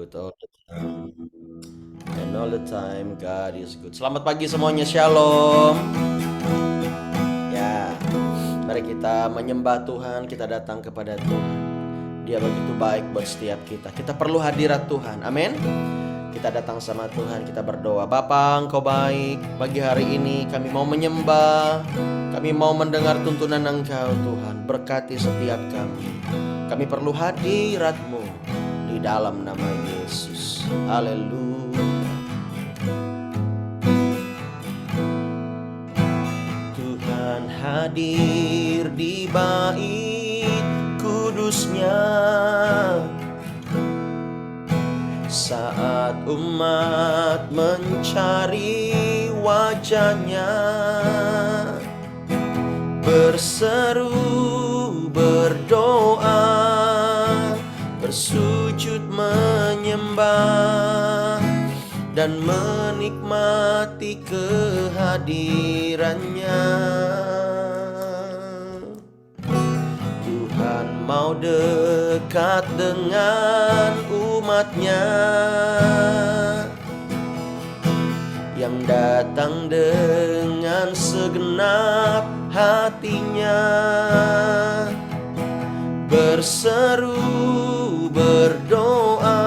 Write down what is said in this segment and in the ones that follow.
good all the time. And all the time God is good. Selamat pagi semuanya, Shalom. Ya, mari kita menyembah Tuhan, kita datang kepada Tuhan. Dia begitu baik buat setiap kita. Kita perlu hadirat Tuhan. Amin. Kita datang sama Tuhan, kita berdoa. Bapa, Engkau baik. Pagi hari ini kami mau menyembah. Kami mau mendengar tuntunan Engkau, Tuhan. Berkati setiap kami. Kami perlu hadirat-Mu di dalam nama Yesus. Haleluya. Tuhan hadir di bait kudusnya saat umat mencari wajahnya, berseru, berdoa, bersujud menyembah dan menikmati kehadirannya. Tuhan mau dekat dengan umatnya yang datang dengan segenap hatinya, berseru, berdoa,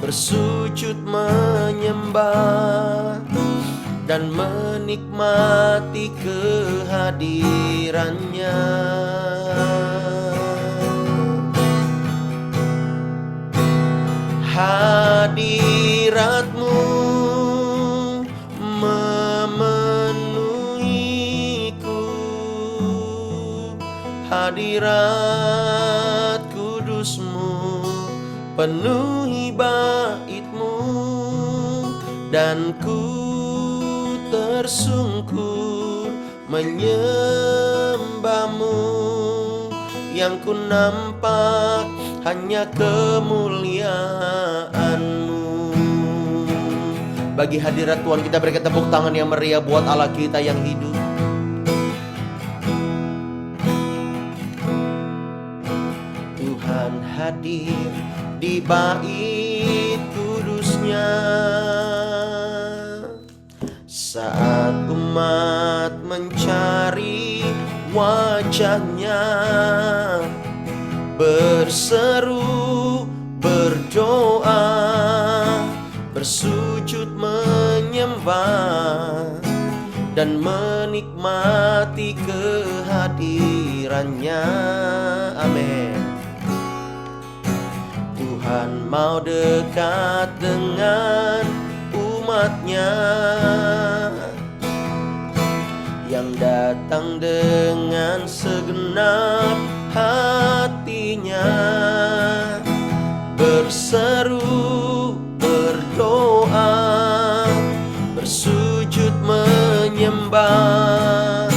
bersujud menyembah dan menikmati kehadirannya. Hadirat-Mu memenuhiku, hadirat kudus-Mu penuhi bait-Mu, dan ku tersungkur menyembah-Mu. Yang ku nampak hanya kemuliaan-Mu. Bagi hadirat Tuhan kita berikan tepuk tangan yang meriah buat Allah kita yang hidup. Tuhan hadir di bait kudusnya saat umat mencari wajahnya, berseru, berdoa, bersujud menyembah dan menikmati kehadirannya. Amin. Tuhan mau dekat dengan umatnya yang datang dengan segenap hatinya, berseru, berdoa, bersujud menyembah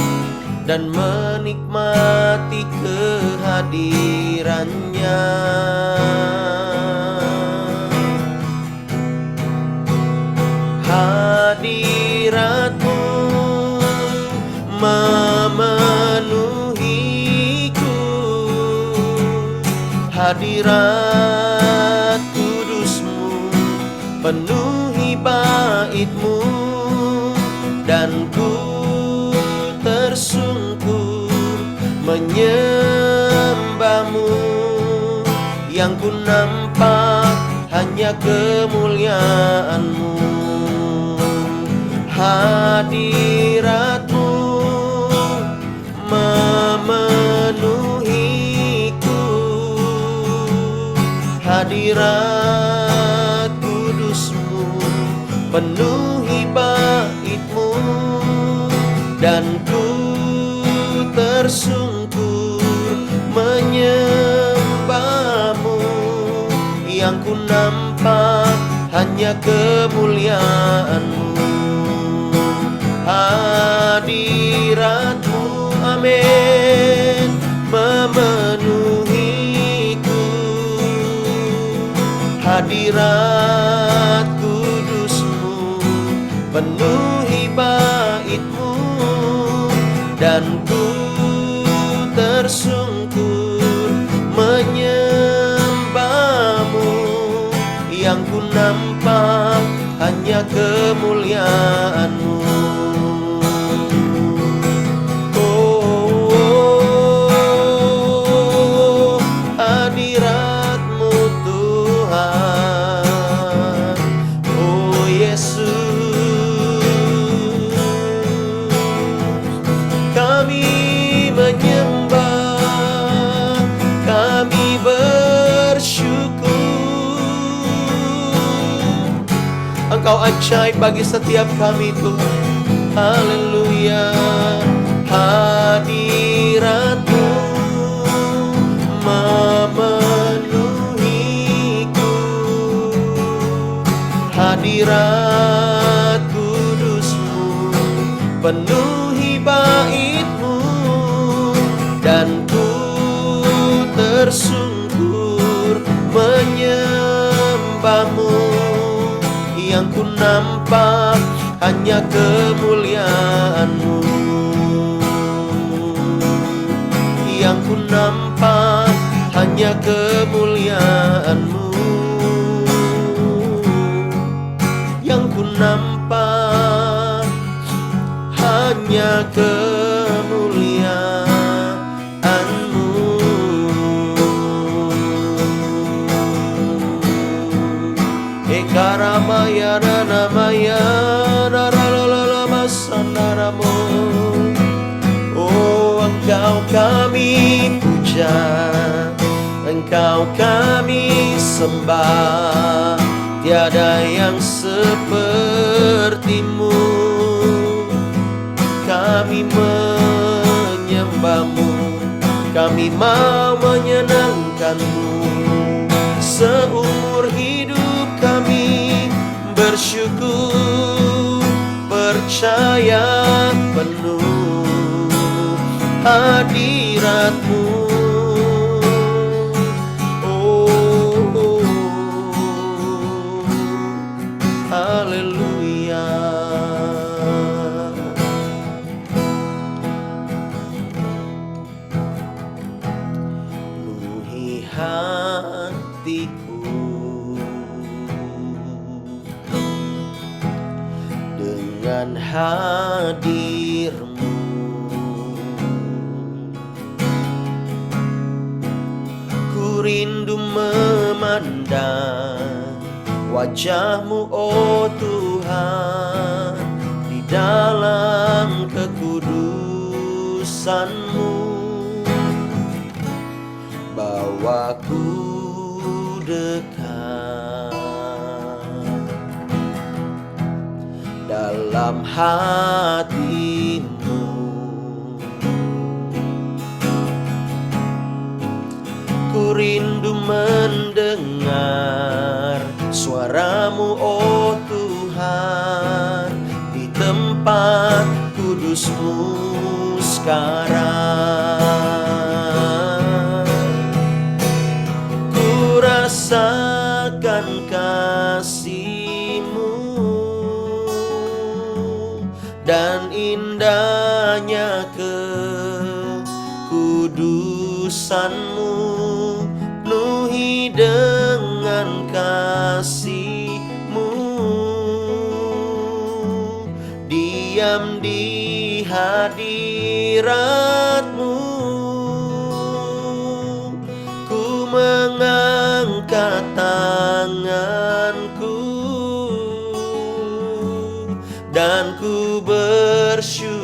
dan menikmati kehadirannya. Hadirat-Mu memenuhiku, hadirat kudus-Mu penuhi bait-Mu, dan ku tersungkur menyembah-Mu. Yang ku nampak hanya kemuliaan-Mu. Hadirat-Mu memenuhiku, hadirat kudus-Mu penuhi bait-Mu, dan ku tersungkur menyembah-Mu. Yang ku nampak hanya kemuliaan-Mu. Hadirat-Mu, amin, memenuhiku, hadirat kudus-Mu penuhi bait-Mu, dan ku tersungkur menyembah-Mu. yang ku nampak hanya kemuliaan-Mu. Oh, hadirat-Mu Tuhan, oh Yesus, kami menyembah, kami bersyukur. Engkau ajaib bagi setiap kami Tuhan. Haleluya. Hadirat-Mu memenuhiku, hadirat kudus-Mu penuhi bait-Mu, dan ku tersungkur menyembah-Mu. Yang ku nampak hanya kemuliaan-Mu, yang ku nampak hanya kemuliaan-Mu, yang ku nampak hanya kemuliaan-Mu. Ekaramaya nanamaya naralala masanaramo. Oh, Engkau kami puja, Engkau kami sembah, tiada yang seperti-Mu. Kami menyembah-Mu, kami mau menyenangkan-Mu. Seumur hidup kami bersyukur, percaya penuh hadirat-Mu. Oh, haleluya. Penuhi hatiku dengan hadir-Mu. Ku rindu memandang wajah-Mu, oh Tuhan, di dalam kekudusan-Mu. Bawaku dekat dalam hati-Mu. Ku rindu mendengar suara-Mu, oh Tuhan, di tempat kudus-Mu sekarang. Ku rasakan kasih-Mu dan indahnya kekudusan-Mu. Penuhi dengan kasih-Mu, diam di hadirat-Mu. Ku mengangkat tanganku dan ku bersyukur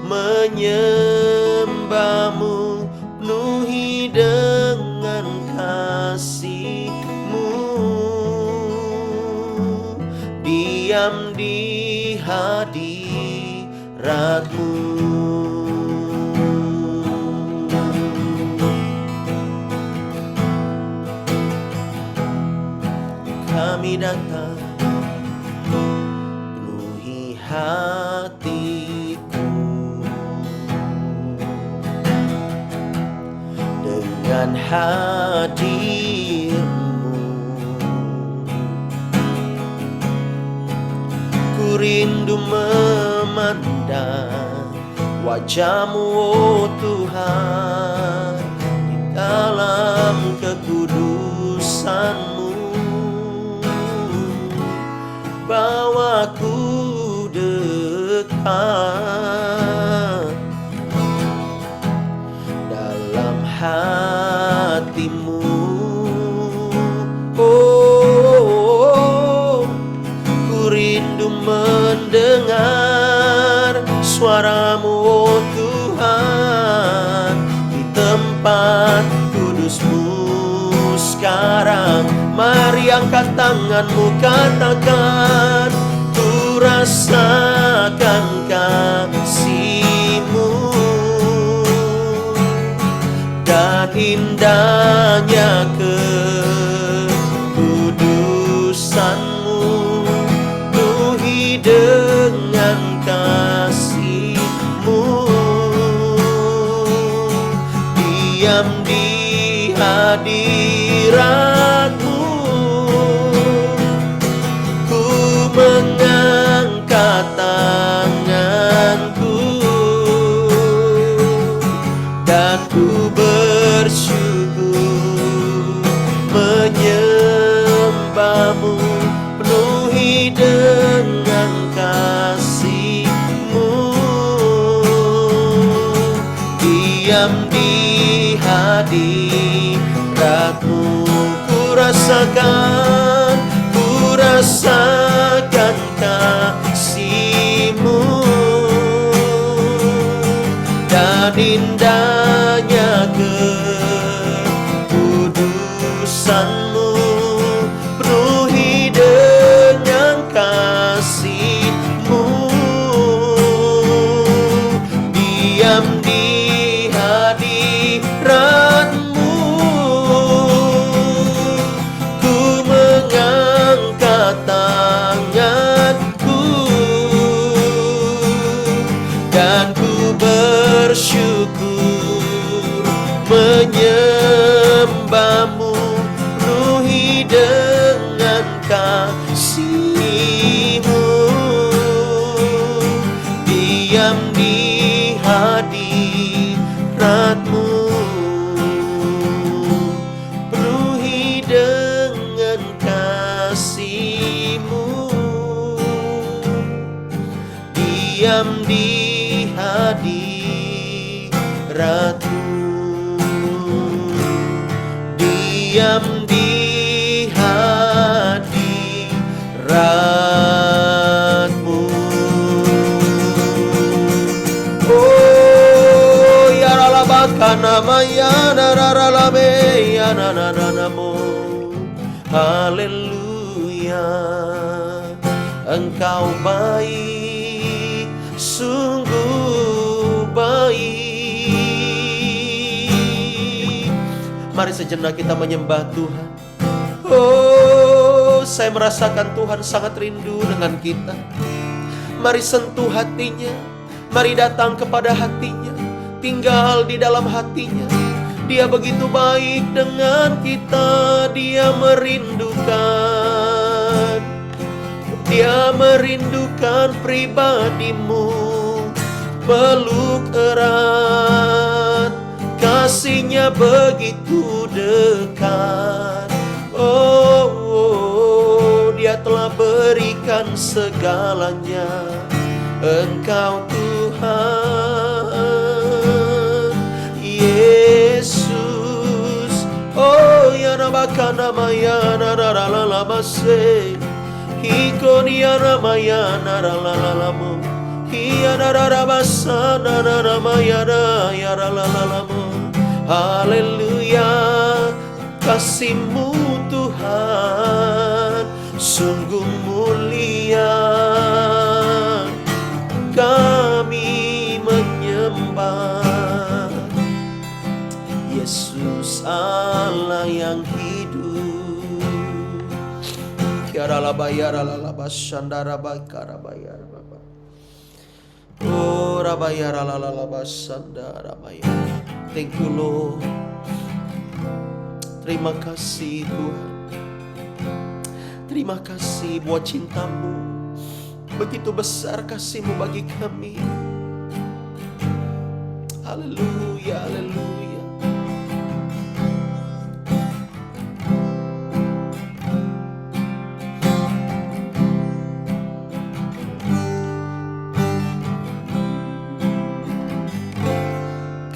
menyembah-Mu. Penuhi dengan kasih-Mu, diam di hadirat-Mu. Kami datang, penuhi hatiku dengan hadir-Mu. Ku rindu memandang wajah-Mu, oh Tuhan, di dalam kekudusan-Mu. mendengar suara-Mu, oh Tuhan, di tempat kudus-Mu sekarang. Mari angkat tangan-Mu, katakan, ku rasakan kasih-Mu dan indahnya kekudusan-Mu, penuhi dengan kasih-Mu, diam di hadirat-Mu, ku mengangkat tanganku dan ku bersyukur menyembah-Mu, penuhi dengan kasih-Mu, diam di hadirat-Mu, ku rasakan kasih-Mu dan indahnya kekudusan-Mu, penuhi dengan kasih-Mu, diam di hadirat-Mu, ku mengangkat tanganku dan ku bersyukur menyembah-Mu, penuhi dengan kasih-Mu, diam di hadirat-Mu, penuhi dengan kasih-Mu, diam di hadirat-Mu, diam di hadirat-Mu. Oh ya ralabakana mayana raralabe ya nananamo. Haleluya, Engkau baik, sungguh baik. Mari sejenak kita menyembah Tuhan. Oh, saya merasakan Tuhan sangat rindu dengan kita. Mari sentuh hatinya, mari datang kepada hatinya, tinggal di dalam hatinya. Dia begitu baik dengan kita. Dia merindukan pribadimu. Peluk erat, kasihnya begitu dekat. Oh, Dia telah berikan segalanya. Engkau Tuhan Yesus. Oh ya nabakana mayana raralalabase, hikonia ramayana raralalamo, hiana rarabasana raramayana yaralalamo. Haleluya, kasih-Mu Tuhan sungguh mulia. Kami menyembah Yesus Allah yang hidup. Kiara labayara lalabasandara bakara bayar baba. Oh rabayara lalabasandara bayar. Thank you Lord. Terima kasih Tuhan. Terima kasih buat cinta-Mu. Begitu besar kasih-Mu bagi kami. Haleluya, haleluya.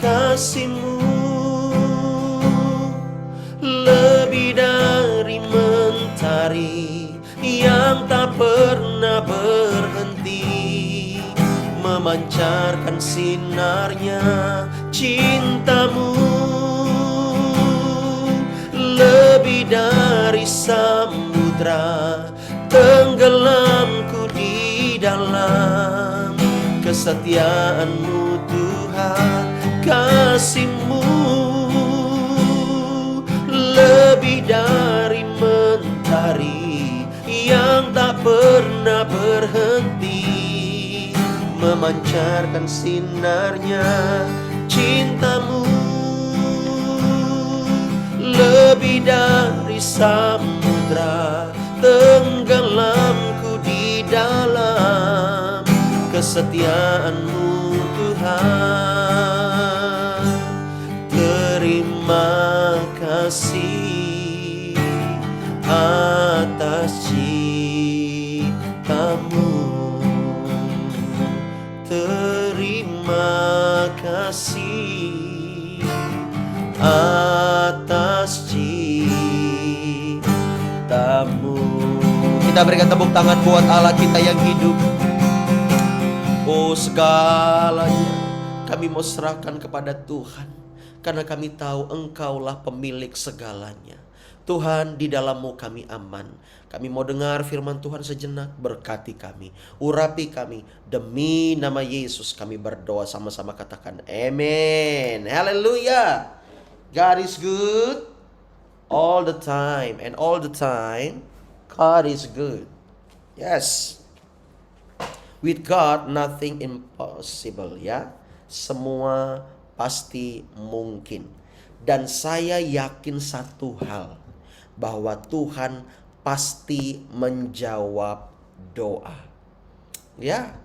Kasih-Mu lebih dari mentari yang tak pernah memancarkan sinarnya cintamu. Lebih dari samudra, tenggelamku di dalam kesetiaan-Mu Tuhan, kasih-Mu. Lebih dari mentari yang tak pernah berhenti, memancarkan sinarnya cinta-Mu. Lebih dari samudra, tenggelamku di dalam kesetiaan-Mu Tuhan. Terima kasih atas cinta-Mu. Terima kasih atas cinta-Mu. Kita berikan tepuk tangan buat Allah kita yang hidup. Oh, segalanya kami mau serahkan kepada Tuhan, karena kami tahu Engkaulah pemilik segalanya. Tuhan, di dalam-Mu kami aman. Kami mau dengar firman Tuhan sejenak. Berkati kami, urapi kami. Demi nama Yesus kami berdoa, sama-sama katakan amen. Haleluya. God is good all the time, and all the time God is good. Yes. With God nothing impossible, ya. Semua pasti mungkin. Dan saya yakin satu hal, bahwa Tuhan pasti menjawab doa. Ya.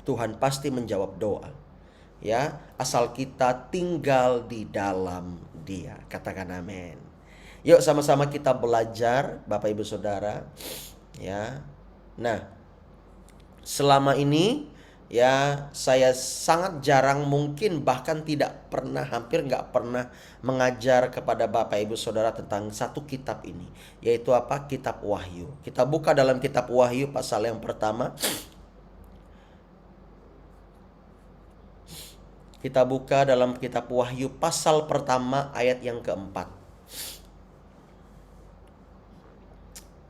Tuhan pasti menjawab doa. Ya, asal kita tinggal di dalam Dia. Katakan amin. Yuk sama-sama kita belajar, Bapak Ibu Saudara. Ya. Nah, selama ini ya saya sangat jarang, mungkin bahkan tidak pernah, hampir nggak pernah mengajar kepada Bapak Ibu Saudara tentang satu kitab ini, yaitu apa? Kitab Wahyu. Kita buka dalam kitab Wahyu pasal yang pertama. Kita buka dalam kitab Wahyu pasal pertama ayat yang keempat.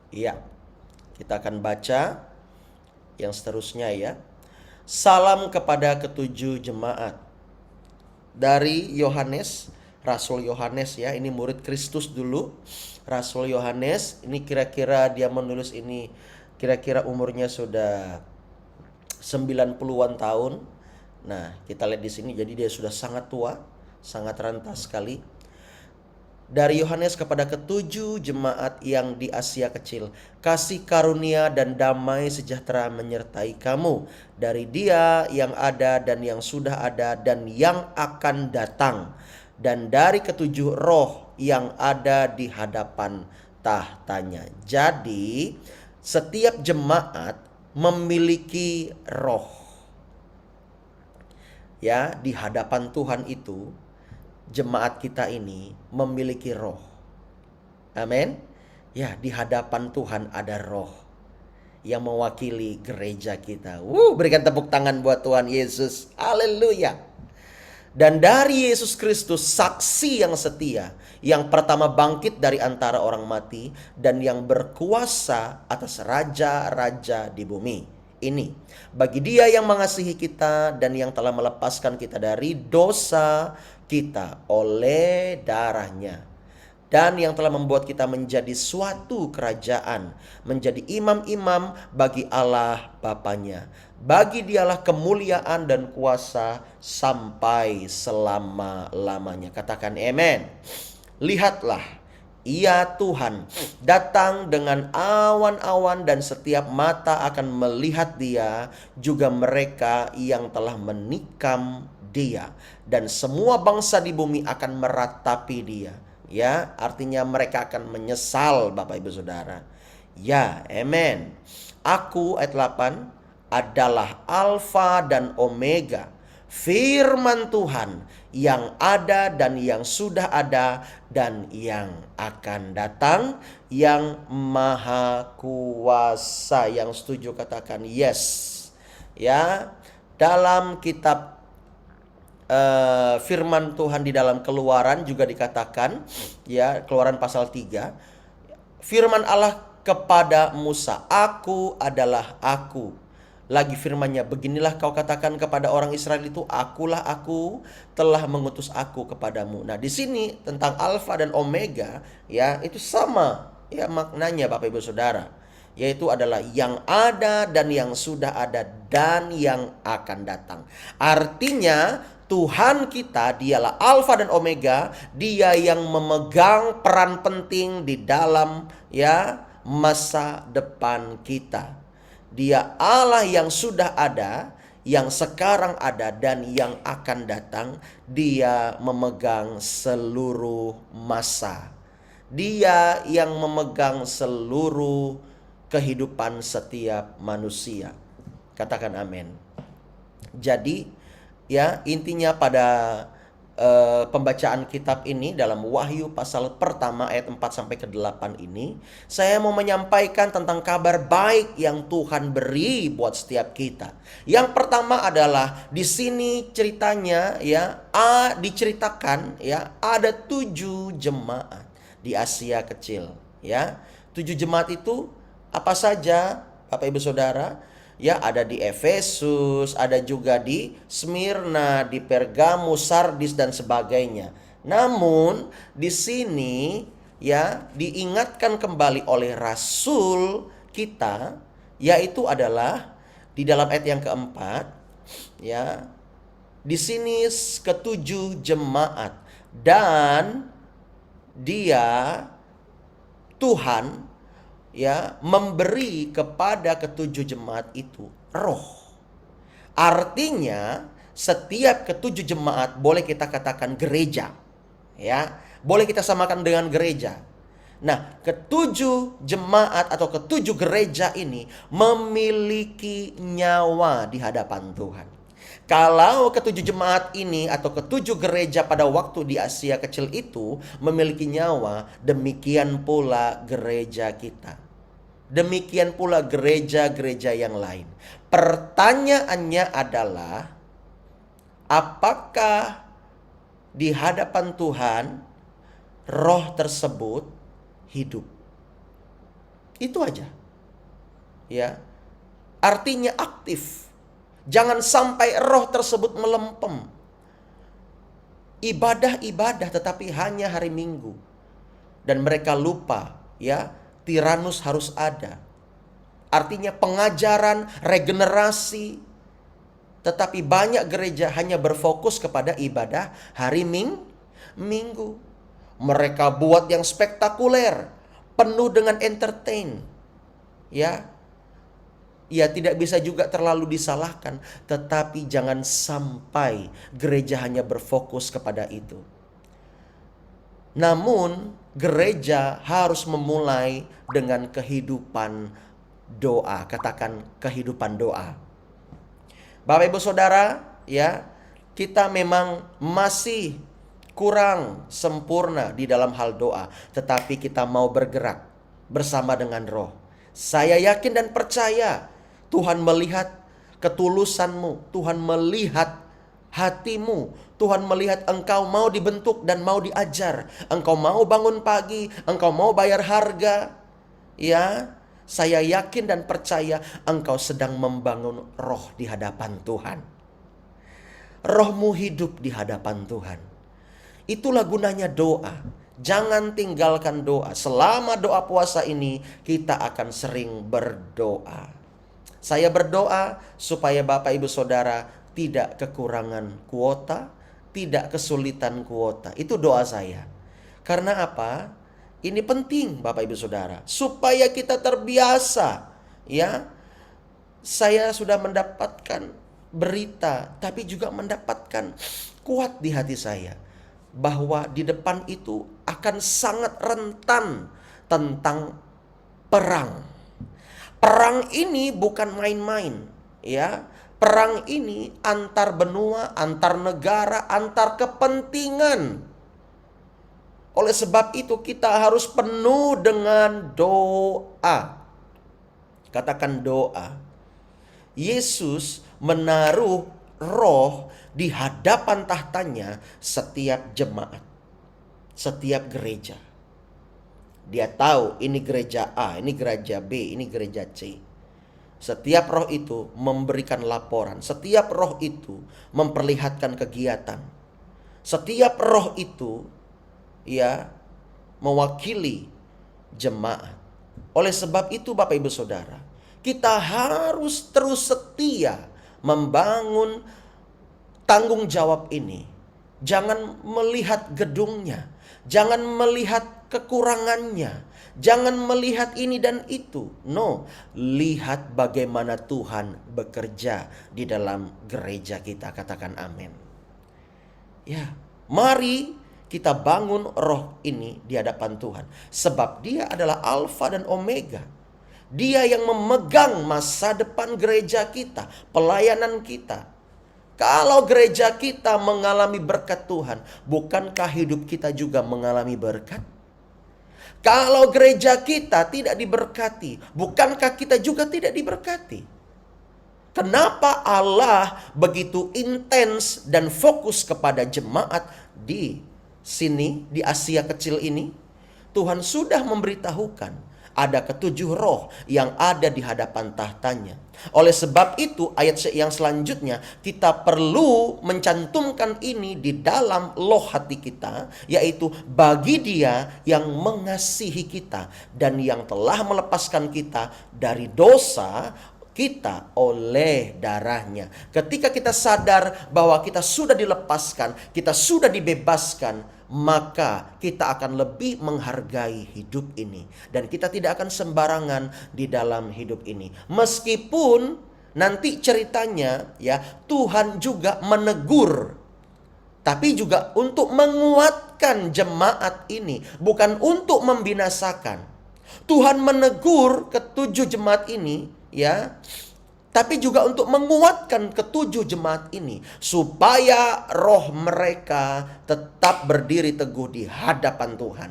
Iya, kita akan baca yang seterusnya ya. Salam kepada ketujuh jemaat. Dari Yohanes, Rasul Yohanes ya, ini murid Kristus dulu. Rasul Yohanes, ini kira-kira dia menulis ini, kira-kira umurnya sudah 90-an tahun. Nah, kita lihat di sini, jadi dia sudah sangat tua, sangat renta sekali. Dari Yohanes kepada ketujuh jemaat yang di Asia Kecil, kasih karunia dan damai sejahtera menyertai kamu dari Dia yang ada dan yang sudah ada dan yang akan datang, dan dari ketujuh roh yang ada di hadapan tahtanya. Jadi setiap jemaat memiliki roh. Ya, di hadapan Tuhan itu jemaat kita ini memiliki roh. Amin. Ya, di hadapan Tuhan ada roh yang mewakili gereja kita. Berikan tepuk tangan buat Tuhan Yesus. Haleluya. Dan dari Yesus Kristus, saksi yang setia, yang pertama bangkit dari antara orang mati dan yang berkuasa atas raja-raja di bumi. Ini bagi Dia yang mengasihi kita dan yang telah melepaskan kita dari dosa kita oleh darahnya, dan yang telah membuat kita menjadi suatu kerajaan, menjadi imam-imam bagi Allah Bapanya. Bagi Dialah kemuliaan dan kuasa sampai selama-lamanya. Katakan amen. Lihatlah, Ia Tuhan datang dengan awan-awan dan setiap mata akan melihat Dia, juga mereka yang telah menikam Dia, dan semua bangsa di bumi akan meratapi Dia. Ya, artinya mereka akan menyesal, Bapak Ibu Saudara. Ya, amen. Aku, ayat 8, adalah Alfa dan Omega, firman Tuhan yang ada dan yang sudah ada dan yang akan datang, yang maha kuasa. Yang setuju katakan yes. Ya, Dalam kitab firman Tuhan di dalam Keluaran juga dikatakan, ya, Keluaran pasal 3, firman Allah kepada Musa, "Aku adalah aku." Lagi firmannya, "Beginilah kau katakan kepada orang Israel itu, akulah aku, telah mengutus aku kepadamu." Nah, di sini tentang Alfa dan Omega, ya, itu sama, ya, maknanya Bapak Ibu Saudara, yaitu adalah yang ada dan yang sudah ada dan yang akan datang. Artinya Tuhan kita dialah Alfa dan Omega, Dia yang memegang peran penting di dalam, ya, masa depan kita. Dia Allah yang sudah ada, yang sekarang ada, dan yang akan datang. Dia memegang seluruh masa. Dia yang memegang seluruh kehidupan setiap manusia. Katakan amin. Jadi, ya, intinya pada pembacaan kitab ini dalam Wahyu pasal pertama ayat 4 sampai ke 8 ini, saya mau menyampaikan tentang kabar baik yang Tuhan beri buat setiap kita. Yang pertama adalah di sini ceritanya, ya, diceritakan, ya, ada 7 jemaat di Asia Kecil, ya. 7 jemaat itu apa saja, Bapak Ibu Saudara? Ya, ada di Efesus, ada juga di Smyrna, di Pergamus, Sardis, dan sebagainya. Namun di sini, ya, diingatkan kembali oleh Rasul kita, yaitu adalah di dalam ayat yang keempat, ya, di sini ketujuh jemaat, dan Dia, Tuhan, ya, memberi kepada ketujuh jemaat itu roh. Artinya setiap ketujuh jemaat boleh kita katakan gereja, ya, boleh kita samakan dengan gereja. Nah, ketujuh jemaat atau ketujuh gereja ini memiliki nyawa di hadapan Tuhan. Kalau ketujuh jemaat ini atau ketujuh gereja pada waktu di Asia Kecil itu memiliki nyawa, demikian pula gereja kita. Demikian pula gereja-gereja yang lain. Pertanyaannya adalah, apakah di hadapan Tuhan roh tersebut hidup? Itu aja. Ya. Artinya aktif. Jangan sampai roh tersebut melempem. Ibadah-ibadah tetapi hanya hari Minggu. Dan mereka lupa, ya, Tiranus harus ada. Artinya pengajaran, regenerasi. Tetapi banyak gereja hanya berfokus kepada ibadah hari Minggu. Mereka buat yang spektakuler, penuh dengan entertain. Ya, tidak bisa juga terlalu disalahkan. Tetapi jangan sampai gereja hanya berfokus kepada itu. Namun gereja harus memulai dengan kehidupan doa. Katakan kehidupan doa. Bapak Ibu Saudara, ya, kita memang masih kurang sempurna di dalam hal doa, tetapi kita mau bergerak bersama dengan roh. Saya yakin dan percaya Tuhan melihat ketulusanmu, Tuhan melihat hatimu, Tuhan melihat engkau mau dibentuk dan mau diajar, engkau mau bangun pagi, engkau mau bayar harga. Ya, saya yakin dan percaya engkau sedang membangun roh di hadapan Tuhan. Rohmu hidup di hadapan Tuhan. Itulah gunanya doa. Jangan tinggalkan doa. Selama doa puasa ini kita akan sering berdoa. Saya berdoa supaya Bapak Ibu Saudara tidak kekurangan kuota, tidak kesulitan kuota. Itu doa saya. Karena apa? Ini penting Bapak Ibu Saudara, supaya kita terbiasa, ya. Saya sudah mendapatkan berita, tapi juga mendapatkan kuat di hati saya bahwa di depan itu akan sangat rentan tentang perang. Perang ini bukan main-main, ya. Perang ini antar benua, antar negara, antar kepentingan. Oleh sebab itu kita harus penuh dengan doa. Katakan doa. Yesus menaruh roh di hadapan tahtanya setiap jemaat, setiap gereja. Dia tahu ini gereja A, ini gereja B, ini gereja C. Setiap roh itu memberikan laporan. Setiap roh itu memperlihatkan kegiatan. Setiap roh itu ya mewakili jemaat. Oleh sebab itu Bapak Ibu Saudara, kita harus terus setia membangun tanggung jawab ini. Jangan melihat gedungnya, jangan melihat kekurangannya, jangan melihat ini dan itu. No, lihat bagaimana Tuhan bekerja di dalam gereja kita. Katakan amin. Ya, mari kita bangun roh ini di hadapan Tuhan. Sebab Dia adalah Alfa dan Omega. Dia yang memegang masa depan gereja kita, pelayanan kita. Kalau gereja kita mengalami berkat Tuhan, bukankah hidup kita juga mengalami berkat? Kalau gereja kita tidak diberkati, bukankah kita juga tidak diberkati? Kenapa Allah begitu intens dan fokus kepada jemaat di sini, di Asia kecil ini? Tuhan sudah memberitahukan ada ketujuh roh yang ada di hadapan tahtanya. Oleh sebab itu ayat yang selanjutnya kita perlu mencantumkan ini di dalam loh hati kita, yaitu bagi Dia yang mengasihi kita dan yang telah melepaskan kita dari dosa kita oleh darahnya. Ketika kita sadar bahwa kita sudah dilepaskan, kita sudah dibebaskan, maka kita akan lebih menghargai hidup ini. Dan kita tidak akan sembarangan di dalam hidup ini. Meskipun nanti ceritanya ya Tuhan juga menegur, tapi juga untuk menguatkan jemaat ini, bukan untuk membinasakan. Tuhan menegur ketujuh jemaat ini ya, tapi juga untuk menguatkan ketujuh jemaat ini supaya roh mereka tetap berdiri teguh di hadapan Tuhan.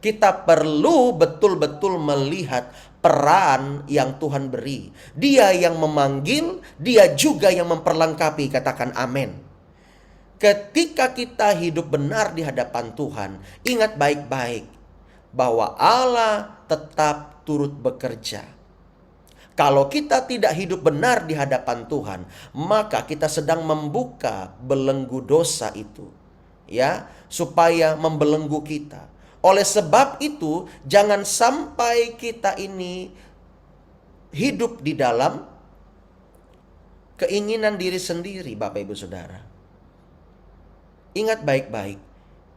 Kita perlu betul-betul melihat peran yang Tuhan beri. Dia yang memanggil, Dia juga yang memperlengkapi. Katakan amin. Ketika kita hidup benar di hadapan Tuhan, ingat baik-baik bahwa Allah tetap turut bekerja. Kalau kita tidak hidup benar di hadapan Tuhan, maka kita sedang membuka belenggu dosa itu, ya, supaya membelenggu kita. Oleh sebab itu, jangan sampai kita ini hidup di dalam keinginan diri sendiri, Bapak Ibu Saudara. Ingat baik-baik,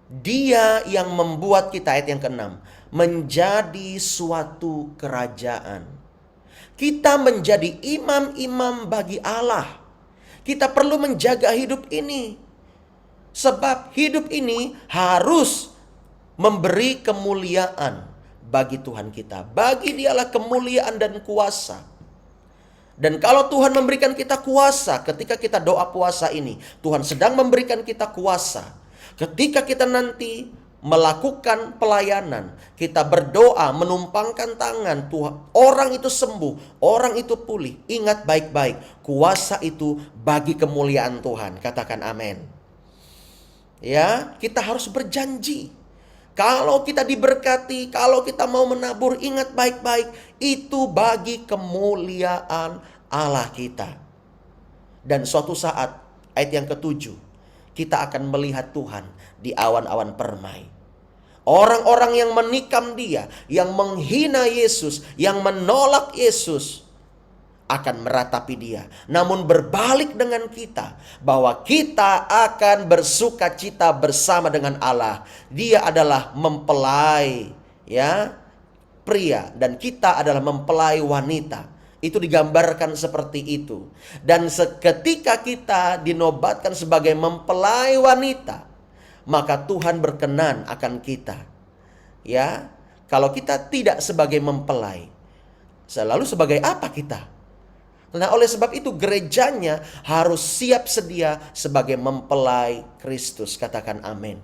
Dia yang membuat kita, ayat yang ke-6, menjadi suatu kerajaan. Kita menjadi imam-imam bagi Allah. Kita perlu menjaga hidup ini. Sebab hidup ini harus memberi kemuliaan bagi Tuhan kita. Bagi Dialah kemuliaan dan kuasa. Dan kalau Tuhan memberikan kita kuasa, ketika kita doa puasa ini, Tuhan sedang memberikan kita kuasa. Ketika kita nanti melakukan pelayanan, kita berdoa, menumpangkan tangan, Tuhan, orang itu sembuh, orang itu pulih. Ingat baik-baik, kuasa itu bagi kemuliaan Tuhan. Katakan amin. Ya, kita harus berjanji. Kalau kita diberkati, kalau kita mau menabur, ingat baik-baik, itu bagi kemuliaan Allah kita. Dan suatu saat, ayat yang ke-7, kita akan melihat Tuhan di awan-awan permai. Orang-orang yang menikam Dia, yang menghina Yesus, yang menolak Yesus, akan meratapi Dia. Namun berbalik dengan kita, bahwa kita akan bersuka cita bersama dengan Allah. Dia adalah mempelai ya pria, dan kita adalah mempelai wanita. Itu digambarkan seperti itu. Dan ketika kita dinobatkan sebagai mempelai wanita, maka Tuhan berkenan akan kita. Ya, kalau kita tidak sebagai mempelai, selalu sebagai apa kita? Nah, oleh sebab itu gerejanya harus siap sedia sebagai mempelai Kristus. Katakan amin.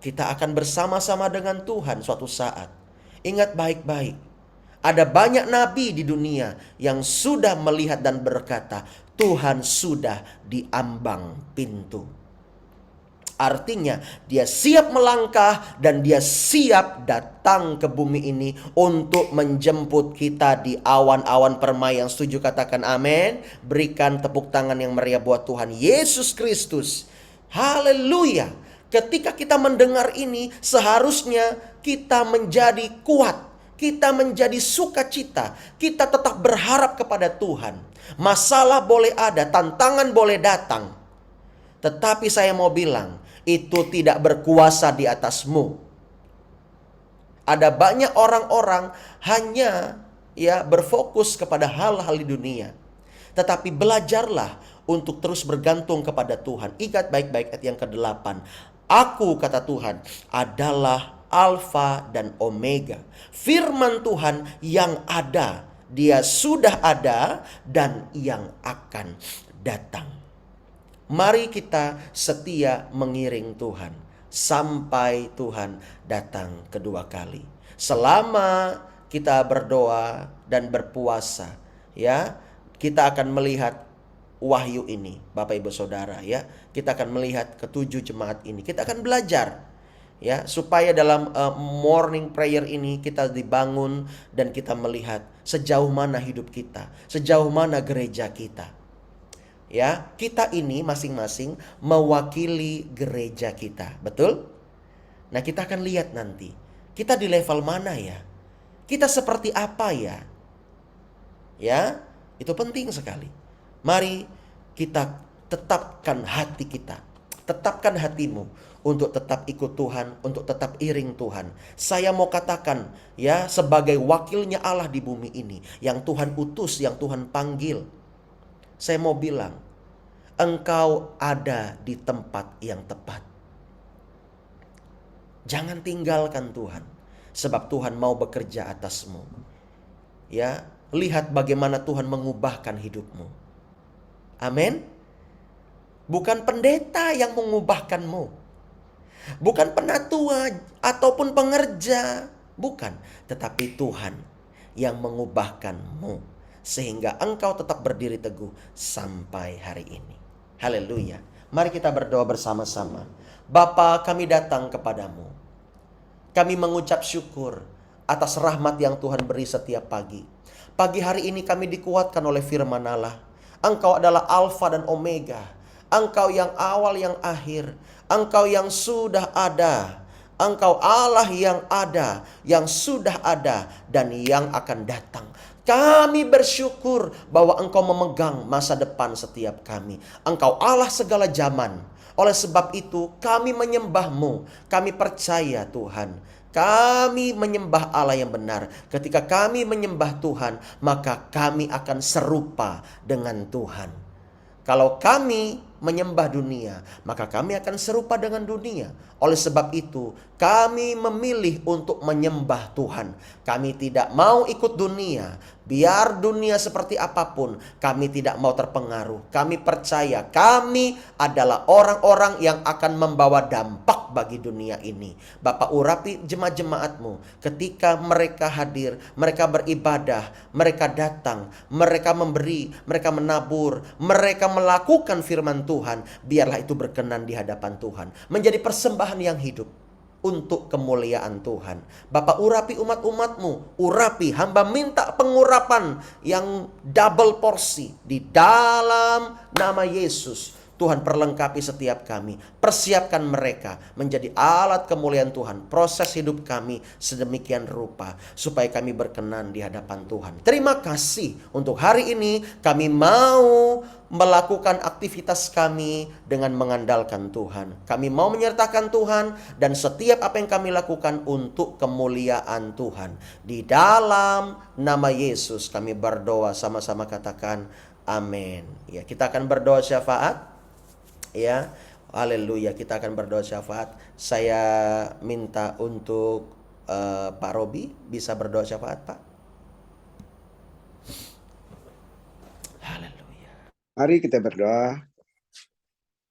Kita akan bersama-sama dengan Tuhan suatu saat. Ingat baik-baik, Ada banyak nabi di dunia yang sudah melihat dan berkata, Tuhan sudah di ambang pintu. Artinya dia siap melangkah dan dia siap datang ke bumi ini untuk menjemput kita di awan-awan permai. Yang setuju katakan amin. Berikan tepuk tangan yang meriah buat Tuhan Yesus Kristus. Haleluya. Ketika kita mendengar ini, seharusnya kita menjadi kuat. Kita menjadi sukacita. Kita tetap berharap kepada Tuhan. Masalah boleh ada, tantangan boleh datang. Tetapi saya mau bilang, itu tidak berkuasa di atasmu. Ada banyak orang-orang hanya berfokus kepada hal-hal di dunia. Tetapi belajarlah untuk terus bergantung kepada Tuhan. Ingat baik-baik ayat yang ke-8. Aku, kata Tuhan, adalah Alfa dan Omega. Firman Tuhan yang ada. Dia sudah ada dan yang akan datang. Mari kita setia mengiring Tuhan sampai Tuhan datang kedua kali. Selama kita berdoa dan berpuasa, kita akan melihat wahyu ini, Bapak Ibu Saudara, Kita akan melihat ketujuh jemaat ini. Kita akan belajar, supaya dalam morning prayer ini kita dibangun dan kita melihat sejauh mana hidup kita, sejauh mana gereja kita. Kita ini masing-masing mewakili gereja kita. Betul? Nah, kita akan lihat nanti. Kita di level mana ya? Kita seperti apa ya? Itu penting sekali. Mari kita tetapkan hati kita. Tetapkan hatimu untuk tetap ikut Tuhan, untuk tetap iring Tuhan. Saya mau katakan, sebagai wakilnya Allah di bumi ini, yang Tuhan utus, yang Tuhan panggil. Saya mau bilang, engkau ada di tempat yang tepat. Jangan tinggalkan Tuhan, sebab Tuhan mau bekerja atasmu. Lihat bagaimana Tuhan mengubahkan hidupmu. Amin. Bukan pendeta yang mengubahkanmu, bukan penatua ataupun pengerja, bukan, tetapi Tuhan yang mengubahkanmu, sehingga engkau tetap berdiri teguh sampai hari ini. Haleluya. Mari kita berdoa bersama-sama. Bapa, kami datang kepadamu. Kami mengucap syukur atas rahmat yang Tuhan beri setiap pagi. Pagi hari ini kami dikuatkan oleh firman Allah. Engkau adalah Alfa dan Omega. Engkau yang awal yang akhir. Engkau yang sudah ada. Engkau Allah yang ada, yang sudah ada, dan yang akan datang. Kami bersyukur bahwa Engkau memegang masa depan setiap kami. Engkau Allah segala zaman. Oleh sebab itu kami menyembah-Mu. Kami percaya Tuhan, kami menyembah Allah yang benar. Ketika kami menyembah Tuhan, maka kami akan serupa dengan Tuhan. Kalau kami menyembah dunia, maka kami akan serupa dengan dunia. Oleh sebab itu, kami memilih untuk menyembah Tuhan. Kami tidak mau ikut dunia. Biar dunia seperti apapun, kami tidak mau terpengaruh. Kami percaya kami adalah orang-orang yang akan membawa dampak bagi dunia ini. Bapak, urapi jemaat-jemaat-Mu ketika mereka hadir, mereka beribadah, mereka datang, mereka memberi, mereka menabur, mereka melakukan firman Tuhan. Biarlah itu berkenan di hadapan Tuhan, menjadi persembahan yang hidup untuk kemuliaan Tuhan. Bapak, urapi umat-umat-Mu. Urapi, hamba minta pengurapan yang double porsi di dalam nama Yesus. Tuhan, perlengkapi setiap kami. Persiapkan mereka menjadi alat kemuliaan Tuhan. Proses hidup kami sedemikian rupa supaya kami berkenan di hadapan Tuhan. Terima kasih untuk hari ini. Kami mau melakukan aktivitas kami dengan mengandalkan Tuhan. Kami mau menyertakan Tuhan dan setiap apa yang kami lakukan untuk kemuliaan Tuhan. Di dalam nama Yesus kami berdoa, sama-sama katakan amin. Kita akan berdoa syafaat. Haleluya, kita akan berdoa syafaat. Saya minta untuk Pak Robi bisa berdoa syafaat, Pak. Haleluya. Mari kita berdoa.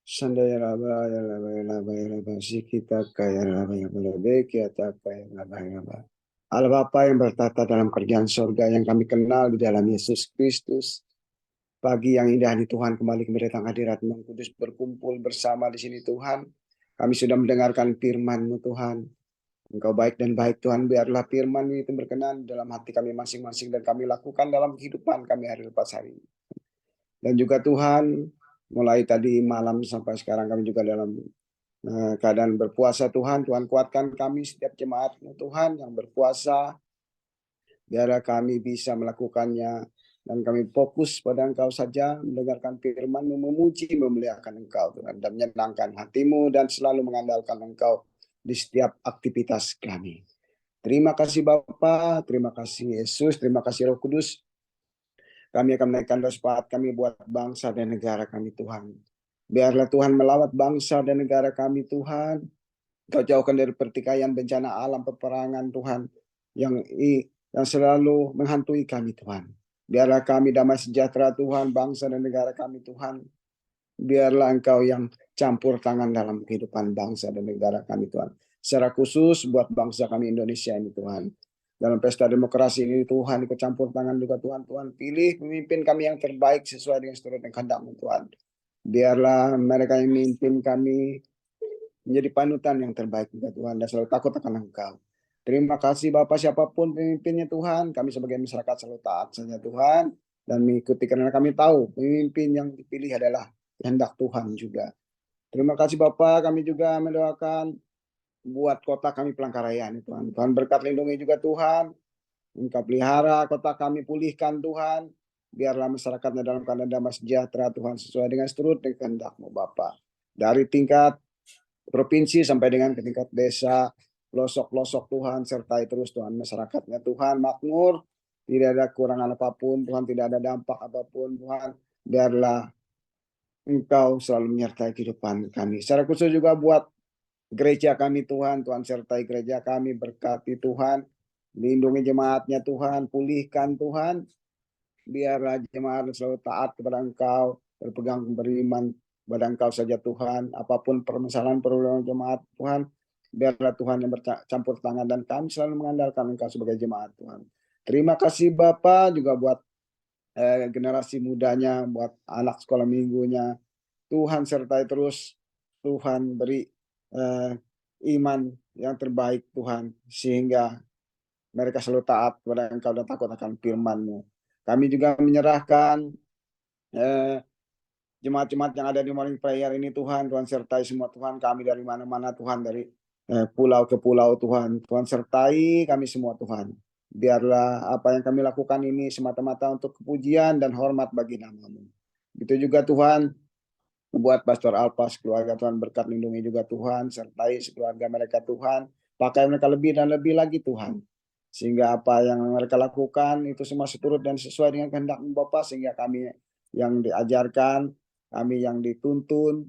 Sandaya laba ya laba ya laba ya laba si kita kaya laba ya laba kita kaya laba ya laba. Allah Bapa yang bertata dalam kerjaan surga yang kami kenal di dalam Yesus Kristus. Pagi yang indah ini Tuhan, kembali kami datang hadirat Roh Kudus berkumpul bersama di sini Tuhan. Kami sudah mendengarkan firman-Mu Tuhan. Engkau baik dan baik Tuhan, biarlah firman itu berkenan dalam hati kami masing-masing dan kami lakukan dalam kehidupan kami hari lepas hari. Dan juga Tuhan, mulai tadi malam sampai sekarang kami juga dalam keadaan berpuasa Tuhan. Tuhan kuatkan kami setiap jemaat-Mu Tuhan yang berpuasa, biarlah kami bisa melakukannya dan kami fokus pada Engkau saja, mendengarkan firman-Mu, memuji, memuliakan Engkau Tuhan, dan menyenangkan hati-Mu dan selalu mengandalkan Engkau di setiap aktivitas kami. Terima kasih Bapa, terima kasih Yesus, terima kasih Roh Kudus. Kami akan menaikkan doa sepakat kami buat bangsa dan negara kami Tuhan. Biarlah Tuhan melawat bangsa dan negara kami Tuhan. Kau jauhkan dari pertikaian bencana alam peperangan Tuhan yang selalu menghantui kami Tuhan. Biarlah kami damai sejahtera Tuhan, bangsa dan negara kami Tuhan. Biarlah Engkau yang campur tangan dalam kehidupan bangsa dan negara kami Tuhan. Secara khusus buat bangsa kami Indonesia ini Tuhan. Dalam pesta demokrasi ini Tuhan, ikut campur tangan juga Tuhan. Tuhan pilih pemimpin kami yang terbaik sesuai dengan seturut dan kehendak-Mu Tuhan. Biarlah mereka yang memimpin kami menjadi panutan yang terbaik juga Tuhan dan selalu takut akan Engkau. Terima kasih Bapak, siapapun pemimpinnya Tuhan, kami sebagai masyarakat selalu taat saja Tuhan dan mengikuti karena kami tahu pemimpin yang dipilih adalah kehendak Tuhan juga. Terima kasih Bapak, kami juga mendoakan buat kota kami Palangkaraya ini Tuhan. Tuhan berkat lindungi juga Tuhan. Engkau pelihara kota kami, pulihkan Tuhan. Biarlah masyarakatnya dalam keadaan damai sejahtera Tuhan, sesuai dengan seturut dan kehendak-Mu Bapa. Dari tingkat provinsi sampai dengan ke tingkat desa, pelosok-pelosok Tuhan, sertai terus Tuhan masyarakatnya Tuhan makmur, tidak ada kurangan apapun Tuhan, tidak ada dampak apapun Tuhan. Biarlah Engkau selalu menyertai kehidupan kami. Secara khusus juga buat gereja kami Tuhan, Tuhan sertai gereja kami, berkati Tuhan, lindungi jemaatnya Tuhan, pulihkan Tuhan, biarlah jemaat selalu taat kepada Engkau, berpegang beriman kepada Engkau saja Tuhan, apapun permasalahan pergumulan jemaat Tuhan, biarlah Tuhan yang bercampur tangan dan kami selalu mengandalkan Engkau sebagai jemaat Tuhan. Terima kasih Bapak juga buat generasi mudanya, buat anak sekolah minggunya, Tuhan sertai terus, Tuhan beri iman yang terbaik Tuhan, sehingga mereka selalu taat kepada Engkau dan takut akan firman-Mu. Kami juga menyerahkan jemaat-jemaat yang ada di morning prayer ini Tuhan, Tuhan sertai semua Tuhan, kami dari mana-mana Tuhan, dari pulau ke pulau Tuhan, Tuhan sertai kami semua Tuhan. Biarlah apa yang kami lakukan ini semata-mata untuk kepujian dan hormat bagi nama-Mu. Begitu juga Tuhan, buat Pastor Alpas, keluarga Tuhan, berkat lindungi juga Tuhan, sertai keluarga mereka Tuhan, pakai mereka lebih dan lebih lagi Tuhan. Sehingga apa yang mereka lakukan itu semua seturut dan sesuai dengan kehendak-Mu Bapa, sehingga kami yang diajarkan, kami yang dituntun,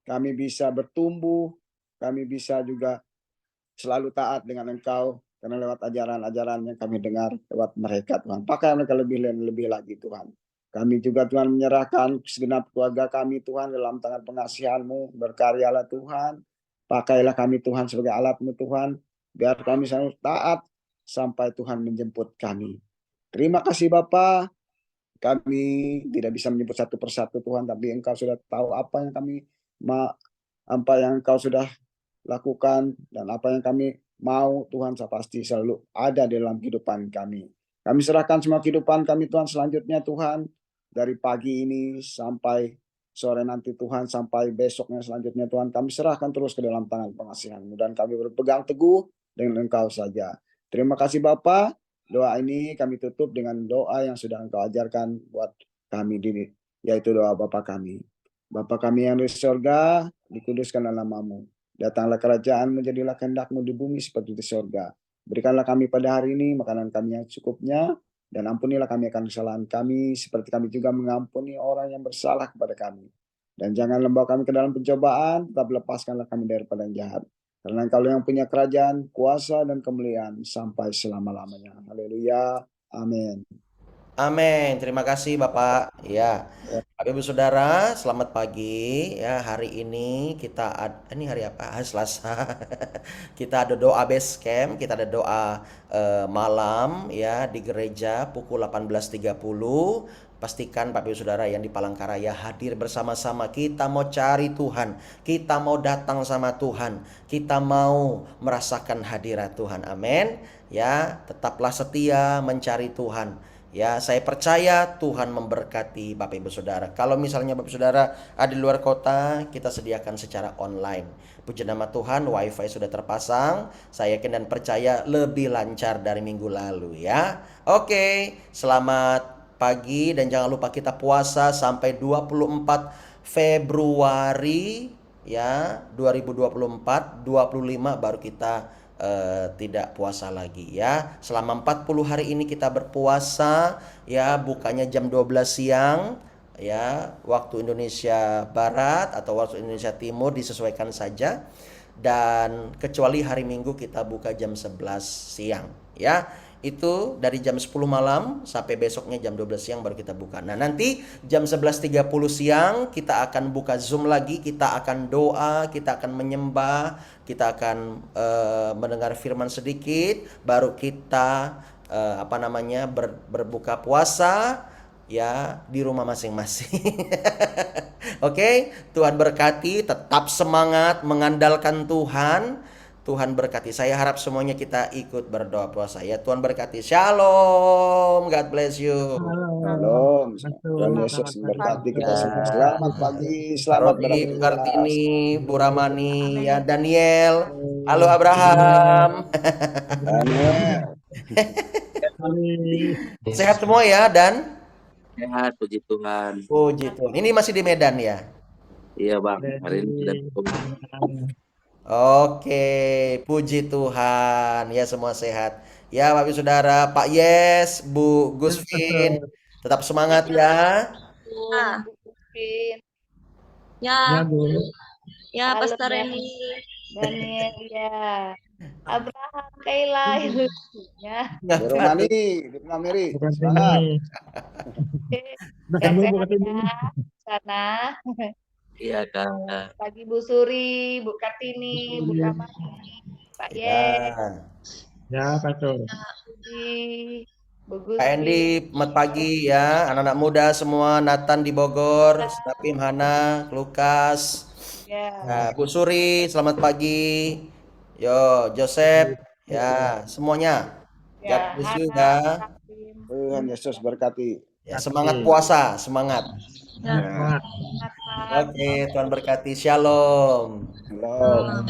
kami bisa bertumbuh, kami bisa juga selalu taat dengan Engkau, karena lewat ajaran-ajaran yang kami dengar lewat mereka Tuhan. Pakai mereka lebih dan lebih lagi Tuhan. Kami juga Tuhan menyerahkan segenap keluarga kami Tuhan dalam tangan pengasihan-Mu, berkaryalah Tuhan. Pakailah kami Tuhan sebagai alat-Mu Tuhan, biar kami selalu taat sampai Tuhan menjemput kami. Terima kasih Bapa. Kami tidak bisa menyebut satu persatu Tuhan, tapi Engkau sudah tahu apa yang Engkau sudah lakukan dan apa yang kami mau Tuhan, saya pasti selalu ada dalam kehidupan kami. Kami serahkan semua kehidupan kami Tuhan selanjutnya Tuhan, dari pagi ini sampai sore nanti Tuhan, sampai besoknya selanjutnya Tuhan, kami serahkan terus ke dalam tangan pengasihan-Mu dan kami berpegang teguh dengan Engkau saja. Terima kasih Bapa. Doa ini kami tutup dengan doa yang sudah Engkau ajarkan buat kami diri, yaitu doa Bapa kami. Bapa kami yang di surga, dikuduskanlah nama-Mu. Datanglah kerajaan-Mu, jadilah kehendak-Mu di bumi seperti di surga. Berikanlah kami pada hari ini makanan kami yang cukupnya, dan ampunilah kami akan kesalahan kami, seperti kami juga mengampuni orang yang bersalah kepada kami. Dan jangan membawa kami ke dalam pencobaan, tetapi lepaskanlah kami daripada yang jahat. Karena Engkau yang punya kerajaan, kuasa, dan kemuliaan sampai selama-lamanya. Haleluya. Amin. Amin. Terima kasih Bapak. Ya. Bapak Ibu Saudara, selamat pagi. Ya, hari ini ini hari apa? Hari Selasa. Kita ada doa base camp, kita ada doa malam ya di gereja pukul 18.30. Pastikan Bapak Ibu Saudara yang di Palangkaraya hadir bersama-sama. Kita mau cari Tuhan, kita mau datang sama Tuhan, kita mau merasakan hadirat Tuhan. Amin. Ya, tetaplah setia mencari Tuhan. Ya, saya percaya Tuhan memberkati Bapak Ibu Saudara. Kalau misalnya Bapak Ibu Saudara ada di luar kota, kita sediakan secara online. Puji nama Tuhan, WiFi sudah terpasang. Saya yakin dan percaya lebih lancar dari minggu lalu ya. Oke, selamat pagi dan jangan lupa kita puasa sampai 24 Februari ya 2024, 25 baru kita tidak puasa lagi ya. Selama 40 hari ini kita berpuasa ya, bukanya jam 12 siang ya, waktu Indonesia Barat atau waktu Indonesia Timur disesuaikan saja. Dan kecuali hari Minggu kita buka jam 11 siang ya. Itu dari jam 10 malam sampai besoknya jam 12 siang baru kita buka. Nah, nanti jam 11.30 siang kita akan buka Zoom lagi, kita akan doa, kita akan menyembah, kita akan mendengar firman sedikit, baru kita berbuka puasa ya di rumah masing-masing. Oke, Tuhan berkati, tetap semangat mengandalkan Tuhan. Tuhan berkati. Saya harap semuanya kita ikut berdoa puasa ya. Tuhan berkati. Shalom. God bless you. Shalom. Tuhan Yesus memberkati kita semua. Selamat pagi, selamat Rodi, Bu beraktivitas. Kartini, Bu Ramani, ya Daniel. Halo Abraham. Daniel. Sehat semua ya Dan? Sehat, puji Tuhan. Puji Tuhan. Ini masih di Medan ya? Iya Bang, hari ini sudah Oke, puji Tuhan. Ya semua sehat. Ya Bapak Ibu Saudara, Pak Yes, Bu Gusvin, tetap semangat ya. Ah, Ya, ya, Bu. ya, halo Pastor Reni. Daniel ya. Abraham, Kayla, ya. Bu Romani, Bu Mary, Bukan semangat. ini. Bukan Bu, bukan Sehat-sehat ini. ya sana. iya Kak. Pagi Bu Suri, Bu Kartini, Bu Ramani, Pak Yes, Ya. Ya, Pastor. Budi, Bu Kak Endi, Gusfi. selamat pagi ya. Anak-anak muda semua, Nathan di Bogor, Snapim, Hana, Lukas. Ya, Nah, Bu Suri, selamat pagi. Yo, Joseph, ya, semuanya. God ya, bless you Hana, ya. Karim. Tuhan Yesus berkati. Ya, semangat puasa, semangat. Ya, Ya. Pak. Selamat, Pak. Oke, Tuhan berkati. Shalom. Shalom.